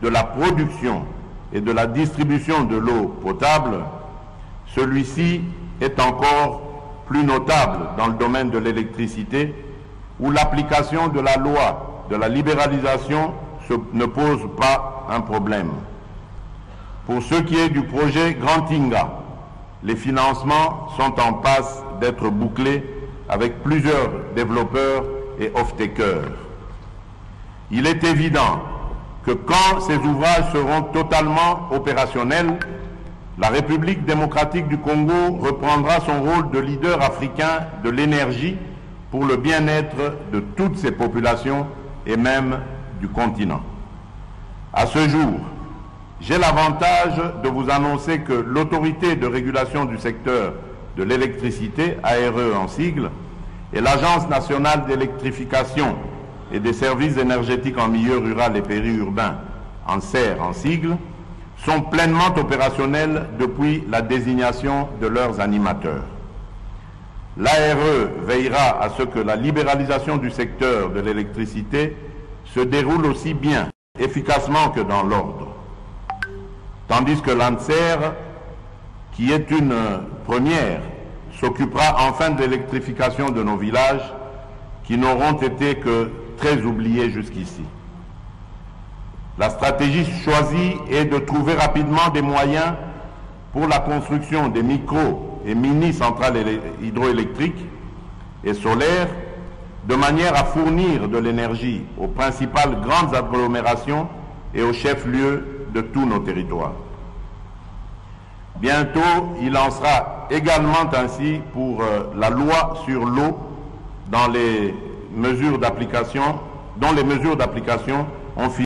de la production et de la distribution de l'eau potable, celui-ci est encore plus notable dans le domaine de l'électricité, où l'application de la loi de la libéralisation ne pose pas un problème. Pour ce qui est du projet Grand Inga, les financements sont en passe d'être bouclés avec plusieurs développeurs et off-takers. Il est évident que quand ces ouvrages seront totalement opérationnels, la République démocratique du Congo reprendra son rôle de leader africain de l'énergie pour le bien-être de toutes ses populations et même du continent. À ce jour, j'ai l'avantage de vous annoncer que l'autorité de régulation du secteur de l'électricité, ARE en sigle, et l'Agence nationale d'électrification et des services énergétiques en milieu rural et périurbain, ANSER en sigle, sont pleinement opérationnels depuis la désignation de leurs animateurs. L'ARE veillera à ce que la libéralisation du secteur de l'électricité se déroule aussi bien, efficacement que dans l'ordre. Tandis que l'ANSER, qui est une première, s'occupera enfin de l'électrification de nos villages qui n'auront été que très oubliés jusqu'ici. La stratégie choisie est de trouver rapidement des moyens pour la construction des micro- et mini-centrales hydroélectriques et solaires, de manière à fournir de l'énergie aux principales grandes agglomérations et aux chefs-lieux de tous nos territoires. Bientôt, il en sera également ainsi pour la loi sur l'eau dont les mesures d'application ont fini